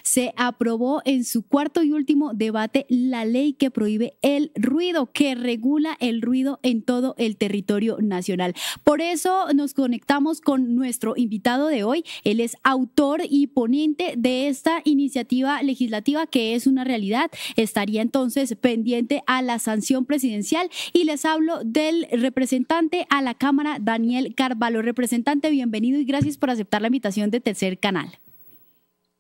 se aprobó en su cuarto y último debate la ley que prohíbe el ruido, que regula el ruido en todo el territorio nacional. Por eso nos conectamos con nuestro invitado de hoy. Él es autor y ponente de esta iniciativa legislativa que es una realidad. Estaría entonces pendiente a la sanción presidencial y les hablo del representante a la Cámara, Daniel Carvalho. Representante, bienvenido y gracias por aceptar la invitación de Tercer Canal.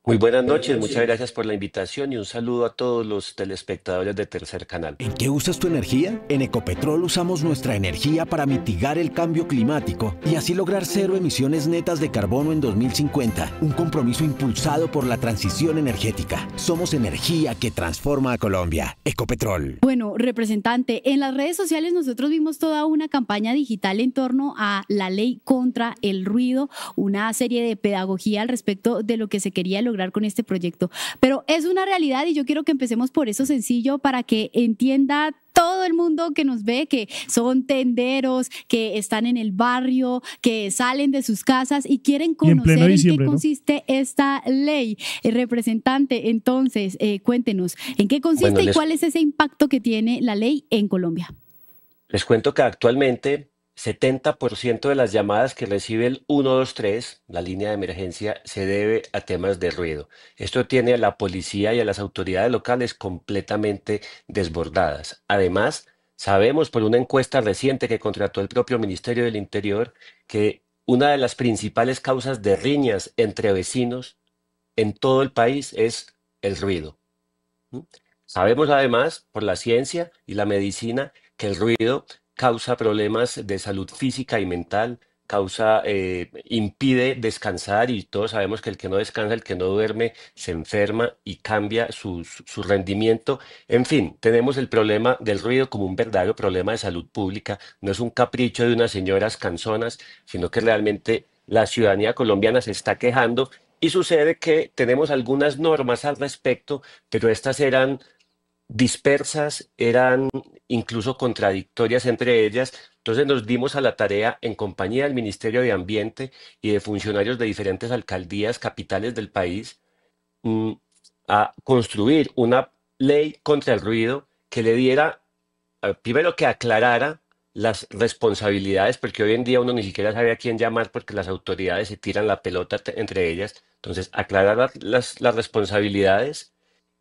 Muy buenas noches, muchas gracias por la invitación y un saludo a todos los telespectadores de Tercer Canal. ¿En qué usas tu energía? En Ecopetrol usamos nuestra energía para mitigar el cambio climático y así lograr cero emisiones netas de carbono en 2050, un compromiso impulsado por la transición energética. Somos energía que transforma a Colombia. Ecopetrol. Bueno, representante, en las redes sociales nosotros vimos toda una campaña digital en torno a la ley contra el ruido, una serie de pedagogía al respecto de lo que se quería lograr con este proyecto, pero es una realidad y yo quiero que empecemos por eso sencillo para que entienda todo el mundo que nos ve, que son tenderos, que están en el barrio, que salen de sus casas y quieren conocer en qué consiste esta ley. Representante, entonces, cuéntenos, ¿en qué consiste y cuál es ese impacto que tiene la ley en Colombia? Les cuento que actualmente 70% de las llamadas que recibe el 123, la línea de emergencia, se debe a temas de ruido. Esto tiene a la policía y a las autoridades locales completamente desbordadas. Además, sabemos por una encuesta reciente que contrató el propio Ministerio del Interior que una de las principales causas de riñas entre vecinos en todo el país es el ruido. ¿Mm? Sabemos además por la ciencia y la medicina que el ruido causa problemas de salud física y mental, impide descansar y todos sabemos que el que no descansa, el que no duerme, se enferma y cambia su rendimiento. En fin, tenemos el problema del ruido como un verdadero problema de salud pública. No es un capricho de unas señoras canzonas, sino que realmente la ciudadanía colombiana se está quejando y sucede que tenemos algunas normas al respecto, pero estas eran dispersas, eran incluso contradictorias entre ellas. Entonces nos dimos a la tarea en compañía del Ministerio de Ambiente y de funcionarios de diferentes alcaldías capitales del país mm, a construir una ley contra el ruido que le diera, primero que aclarara las responsabilidades, porque hoy en día uno ni siquiera sabe a quién llamar porque las autoridades se tiran la pelota entre ellas. Entonces, aclarar las responsabilidades.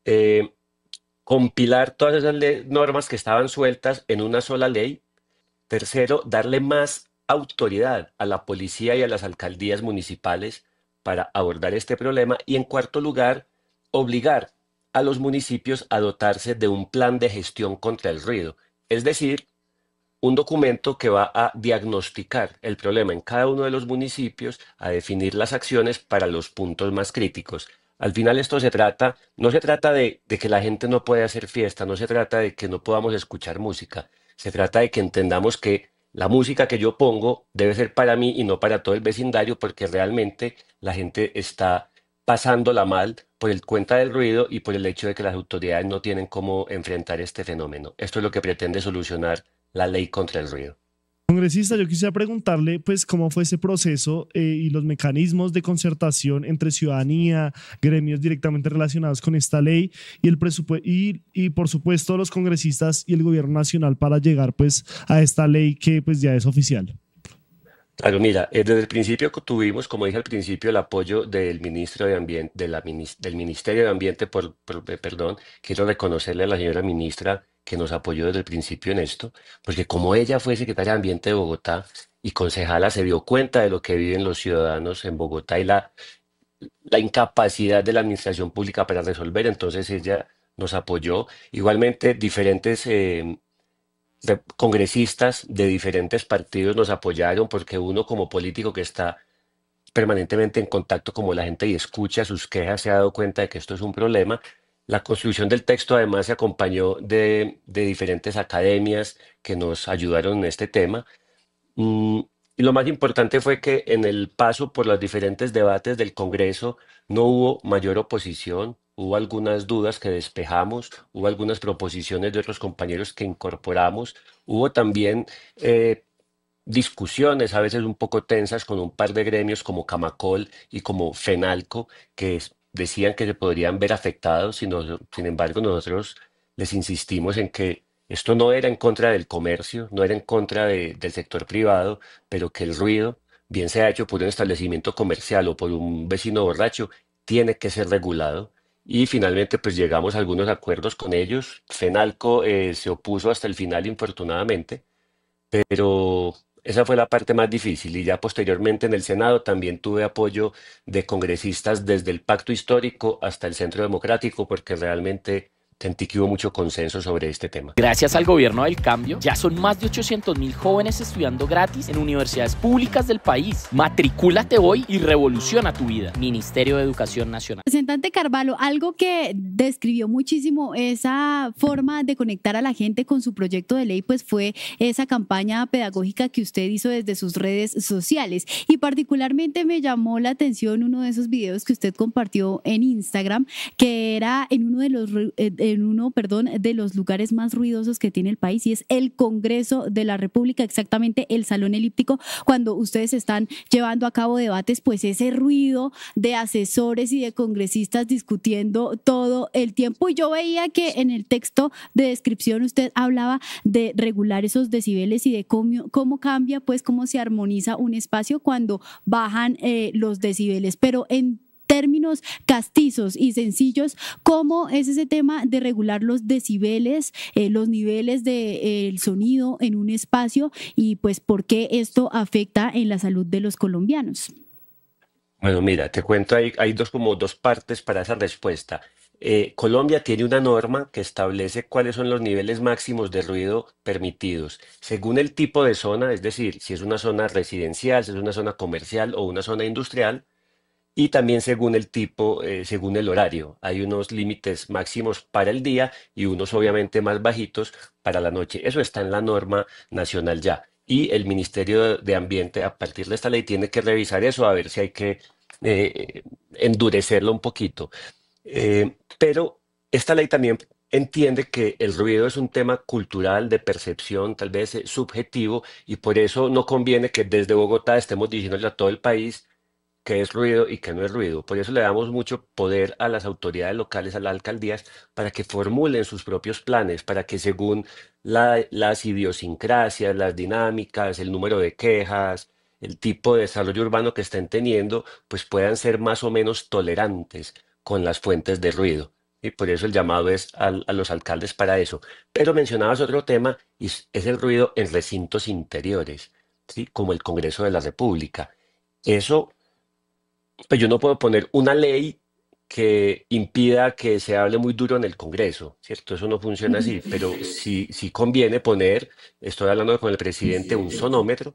eh, Compilar todas esas normas que estaban sueltas en una sola ley. Tercero, darle más autoridad a la policía y a las alcaldías municipales para abordar este problema. Y en cuarto lugar, obligar a los municipios a dotarse de un plan de gestión contra el ruido. Es decir, un documento que va a diagnosticar el problema en cada uno de los municipios, a definir las acciones para los puntos más críticos. Al final esto no se trata de que la gente no pueda hacer fiesta, no se trata de que no podamos escuchar música, se trata de que entendamos que la música que yo pongo debe ser para mí y no para todo el vecindario, porque realmente la gente está pasándola mal por el cuenta del ruido y por el hecho de que las autoridades no tienen cómo enfrentar este fenómeno. Esto es lo que pretende solucionar la ley contra el ruido. Congresista, yo quisiera preguntarle pues cómo fue ese proceso y los mecanismos de concertación entre ciudadanía, gremios directamente relacionados con esta ley y el presupuesto y por supuesto los congresistas y el gobierno nacional para llegar pues a esta ley que pues ya es oficial. Claro, mira, desde el principio que tuvimos, como dije al principio, el apoyo del ministro de Ambiente, del Ministerio de Ambiente, perdón, quiero reconocerle a la señora ministra que nos apoyó desde el principio en esto, porque como ella fue secretaria de Ambiente de Bogotá y concejala, se dio cuenta de lo que viven los ciudadanos en Bogotá y la incapacidad de la administración pública para resolver, entonces ella nos apoyó. Igualmente, diferentes congresistas de diferentes partidos nos apoyaron porque uno como político que está permanentemente en contacto con la gente y escucha sus quejas se ha dado cuenta de que esto es un problema. La construcción del texto además se acompañó de diferentes academias que nos ayudaron en este tema. Mm, y lo más importante fue que en el paso por los diferentes debates del Congreso no hubo mayor oposición, hubo algunas dudas que despejamos, hubo algunas proposiciones de otros compañeros que incorporamos, hubo también discusiones a veces un poco tensas con un par de gremios como Camacol y como FENALCO, que decían que se podrían ver afectados, sin embargo nosotros les insistimos en que esto no era en contra del comercio, no era en contra del sector privado, pero que el ruido, bien sea hecho por un establecimiento comercial o por un vecino borracho, tiene que ser regulado. Y finalmente, pues llegamos a algunos acuerdos con ellos. Fenalco se opuso hasta el final, infortunadamente, pero esa fue la parte más difícil. Y ya posteriormente en el Senado también tuve apoyo de congresistas desde el Pacto Histórico hasta el Centro Democrático, porque realmente sentí que hubo mucho consenso sobre este tema. Gracias al gobierno del cambio, ya son más de 800.000 jóvenes estudiando gratis en universidades públicas del país. Matricúlate hoy y revoluciona tu vida. Ministerio de Educación Nacional. Representante Carvalho, algo que describió muchísimo esa forma de conectar a la gente con su proyecto de ley, pues fue esa campaña pedagógica que usted hizo desde sus redes sociales. Y particularmente me llamó la atención uno de esos videos que usted compartió en Instagram, que era en uno de los lugares más ruidosos que tiene el país, y es el Congreso de la República, exactamente el Salón Elíptico. Cuando ustedes están llevando a cabo debates, pues ese ruido de asesores y de congresistas discutiendo todo el tiempo. Y yo veía que en el texto de descripción usted hablaba de regular esos decibeles y de cómo cambia, pues cómo se armoniza un espacio cuando bajan los decibeles. Pero en términos castizos y sencillos, ¿cómo es ese tema de regular los decibeles, los niveles del sonido en un espacio, y pues por qué esto afecta en la salud de los colombianos? Bueno, mira, te cuento, hay dos partes para esa respuesta. Colombia tiene una norma que establece cuáles son los niveles máximos de ruido permitidos, según el tipo de zona, es decir, si es una zona residencial, si es una zona comercial o una zona industrial, y también según el tipo, según el horario. Hay unos límites máximos para el día y unos obviamente más bajitos para la noche. Eso está en la norma nacional ya. Y el Ministerio de Ambiente, a partir de esta ley, tiene que revisar eso, a ver si hay que endurecerlo un poquito. Pero esta ley también entiende que el ruido es un tema cultural, de percepción, tal vez subjetivo, y por eso no conviene que desde Bogotá estemos diciéndole a todo el país qué es ruido y qué no es ruido. Por eso le damos mucho poder a las autoridades locales, a las alcaldías, para que formulen sus propios planes, para que según las idiosincrasias, las dinámicas, el número de quejas, el tipo de desarrollo urbano que estén teniendo, pues puedan ser más o menos tolerantes con las fuentes de ruido. Y por eso el llamado es a los alcaldes para eso. Pero mencionabas otro tema y es el ruido en recintos interiores, ¿sí? Como el Congreso de la República. Eso, pues yo no puedo poner una ley que impida que se hable muy duro en el Congreso, ¿cierto? Eso no funciona así, pero sí conviene poner, estoy hablando con el presidente, un sonómetro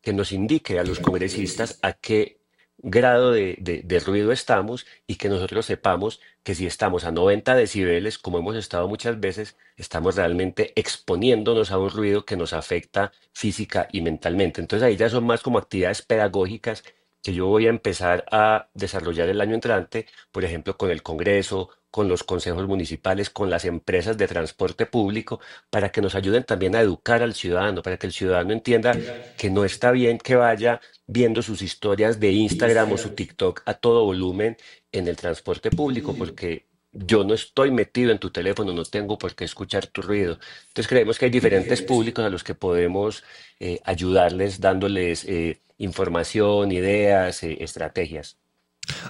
que nos indique a los congresistas a qué grado de ruido estamos, y que nosotros sepamos que si estamos a 90 decibeles, como hemos estado muchas veces, estamos realmente exponiéndonos a un ruido que nos afecta física y mentalmente. Entonces ahí ya son más como actividades pedagógicas que yo voy a empezar a desarrollar el año entrante, por ejemplo, con el Congreso, con los consejos municipales, con las empresas de transporte público, para que nos ayuden también a educar al ciudadano, para que el ciudadano entienda que no está bien que vaya viendo sus historias de Instagram o su TikTok a todo volumen en el transporte público, porque yo no estoy metido en tu teléfono, no tengo por qué escuchar tu ruido. Entonces creemos que hay diferentes públicos a los que podemos ayudarles dándoles información, ideas, estrategias.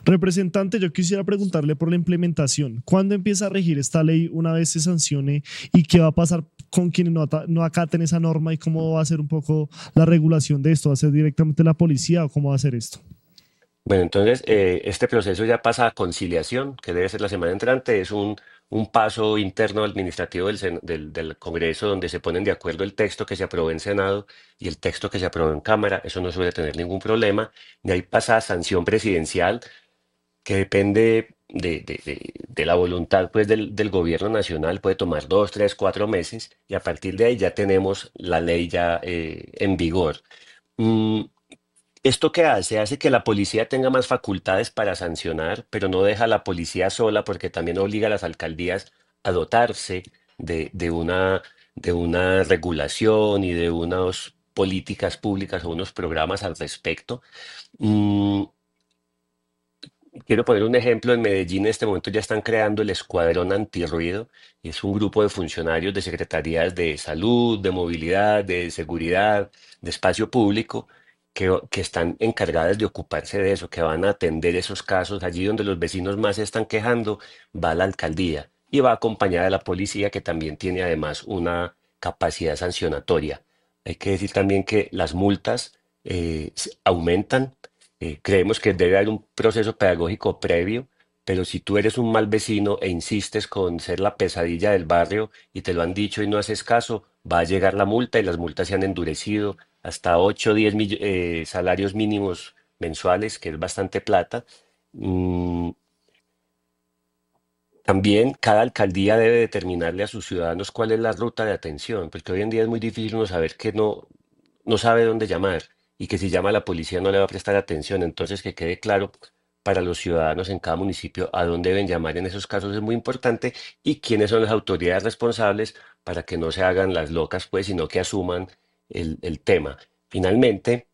Representante, yo quisiera preguntarle por la implementación. ¿Cuándo empieza a regir esta ley una vez se sancione, y qué va a pasar con quienes no acaten esa norma, y cómo va a ser un poco la regulación de esto? ¿Va a ser directamente la policía o cómo va a ser esto? Bueno, entonces este proceso ya pasa a conciliación, que debe ser la semana entrante. Es un paso interno administrativo del Congreso, donde se ponen de acuerdo el texto que se aprobó en Senado y el texto que se aprobó en Cámara. Eso no suele tener ningún problema. De ahí pasa a sanción presidencial, que depende de la voluntad, pues, del gobierno nacional. Puede tomar 2, 3, 4 meses, y a partir de ahí ya tenemos la ley ya en vigor. Mm, ¿Esto qué hace? Hace que la policía tenga más facultades para sancionar, pero no deja a la policía sola, porque también obliga a las alcaldías a dotarse de una regulación y de unas políticas públicas o unos programas al respecto. Mm, Quiero poner un ejemplo. En Medellín en este momento ya están creando el Escuadrón Antirruido, y es un grupo de funcionarios de secretarías de salud, de movilidad, de seguridad, de espacio público, que están encargadas de ocuparse de eso, que van a atender esos casos. Allí donde los vecinos más se están quejando, va la alcaldía y va acompañada de la policía, que también tiene además una capacidad sancionatoria. Hay que decir también que las multas aumentan. Creemos que debe haber un proceso pedagógico previo, pero si tú eres un mal vecino e insistes con ser la pesadilla del barrio y te lo han dicho y no haces caso, va a llegar la multa, y las multas se han endurecido hasta 8 o 10 salarios mínimos mensuales, que es bastante plata. Mm, También cada alcaldía debe determinarle a sus ciudadanos cuál es la ruta de atención, porque hoy en día es muy difícil uno saber que no sabe dónde llamar, y que si llama a la policía no le va a prestar atención. Entonces, que quede claro para los ciudadanos en cada municipio a dónde deben llamar en esos casos es muy importante, y quiénes son las autoridades responsables, para que no se hagan las locas, pues, sino que asuman el tema. Finalmente,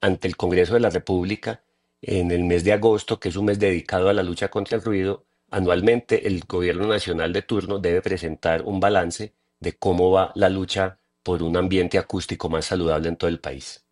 ante el Congreso de la República, en el mes de agosto, que es un mes dedicado a la lucha contra el ruido, anualmente el gobierno nacional de turno debe presentar un balance de cómo va la lucha por un ambiente acústico más saludable en todo el país.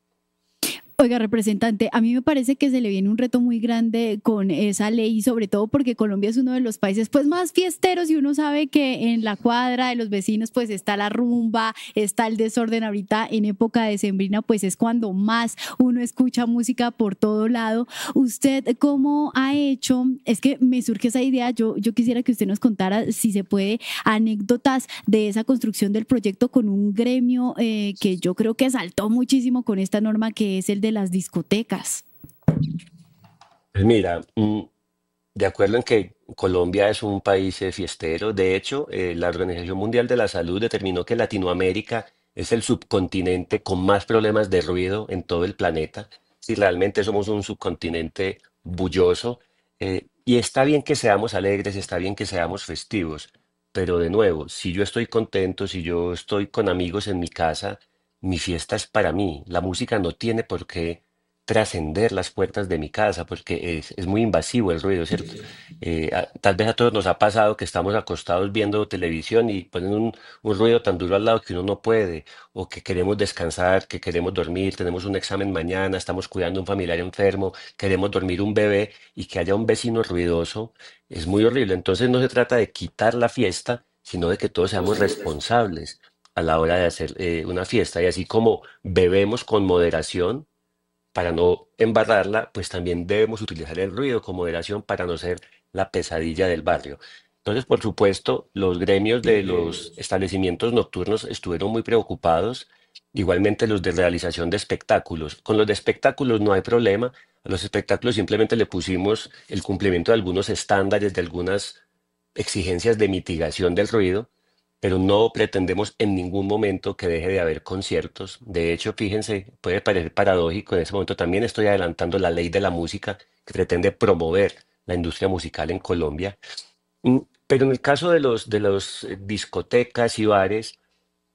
Oiga, representante, a mí me parece que se le viene un reto muy grande con esa ley, sobre todo porque Colombia es uno de los países pues más fiesteros, y uno sabe que en la cuadra de los vecinos pues está la rumba, está el desorden. Ahorita en época decembrina pues es cuando más uno escucha música por todo lado. ¿Usted cómo ha hecho? Es que me surge esa idea, yo quisiera que usted nos contara, si se puede, anécdotas de esa construcción del proyecto con un gremio que yo creo que saltó muchísimo con esta norma, que es el de las discotecas. Pues mira, de acuerdo en que Colombia es un país fiestero. De hecho, la Organización Mundial de la Salud determinó que Latinoamérica es el subcontinente con más problemas de ruido en todo el planeta. Si realmente somos un subcontinente bulloso, y está bien que seamos alegres, está bien que seamos festivos, pero de nuevo, si yo estoy contento, si yo estoy con amigos en mi casa, mi fiesta es para mí. La música no tiene por qué trascender las puertas de mi casa, porque es muy invasivo el ruido, ¿cierto? Tal vez a todos nos ha pasado que estamos acostados viendo televisión y ponen un ruido tan duro al lado que uno no puede, o que queremos descansar, que queremos dormir, tenemos un examen mañana, estamos cuidando a un familiar enfermo, queremos dormir un bebé, y que haya un vecino ruidoso es muy horrible. Entonces no se trata de quitar la fiesta, sino de que todos seamos responsables a la hora de hacer una fiesta, y así como bebemos con moderación para no embarrarla, pues también debemos utilizar el ruido con moderación para no ser la pesadilla del barrio. Entonces, por supuesto, los gremios de los establecimientos nocturnos estuvieron muy preocupados, igualmente los de realización de espectáculos. Con los de espectáculos no hay problema. A los espectáculos simplemente le pusimos el cumplimiento de algunos estándares, de algunas exigencias de mitigación del ruido, pero no pretendemos en ningún momento que deje de haber conciertos. De hecho, fíjense, puede parecer paradójico, en ese momento también estoy adelantando la ley de la música, que pretende promover la industria musical en Colombia. Mm, Pero en el caso de los discotecas y bares,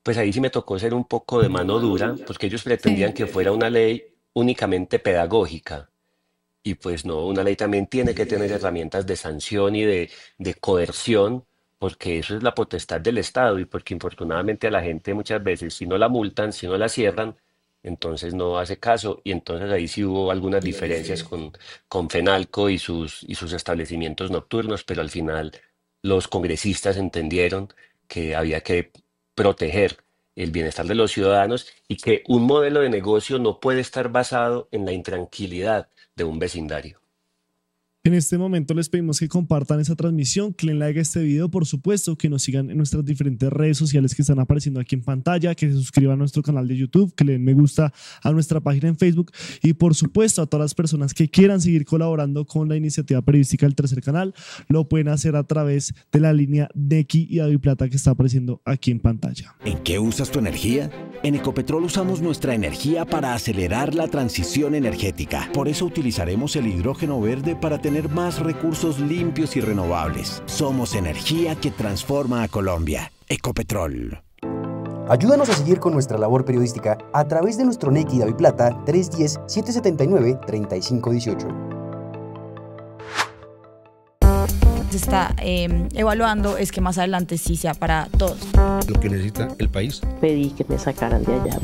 pues ahí sí me tocó ser un poco de mano dura, porque ellos pretendían Sí. que fuera una ley únicamente pedagógica. Y pues no, una ley también tiene que tener herramientas de sanción y de coerción, porque eso es la potestad del Estado, y porque infortunadamente a la gente muchas veces, si no la multan, si no la cierran, entonces no hace caso. Y entonces ahí sí hubo algunas diferencias con Fenalco y sus establecimientos nocturnos, pero al final los congresistas entendieron que había que proteger el bienestar de los ciudadanos, y que un modelo de negocio no puede estar basado en la intranquilidad de un vecindario. En este momento les pedimos que compartan esa transmisión, que le den like a este video, por supuesto, que nos sigan en nuestras diferentes redes sociales que están apareciendo aquí en pantalla, que se suscriban a nuestro canal de YouTube, que le den me gusta a nuestra página en Facebook, y por supuesto a todas las personas que quieran seguir colaborando con la iniciativa periodística del Tercer Canal, lo pueden hacer a través de la línea Nequi y Daviplata que está apareciendo aquí en pantalla. ¿En qué usas tu energía? En Ecopetrol usamos nuestra energía para acelerar la transición energética. Por eso utilizaremos el hidrógeno verde para tener más recursos limpios y renovables. Somos energía que transforma a Colombia. Ecopetrol. Ayúdanos a seguir con nuestra labor periodística a través de nuestro Nequi Daviplata 310-779-3518. se está evaluando es que más adelante sí sea para todos. Lo que necesita el país. Pedí que me sacaran de allá.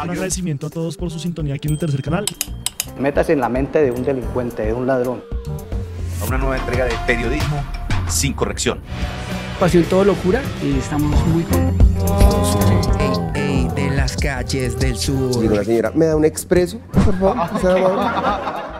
Un agradecimiento a todos por su sintonía aquí en el tercer canal. Métase en la mente de un delincuente, de un ladrón. A una nueva entrega de periodismo sin corrección. Pasión todo locura y estamos muy contentos. De las calles del sur. Digo, la señora, ¿me da un expreso, por favor?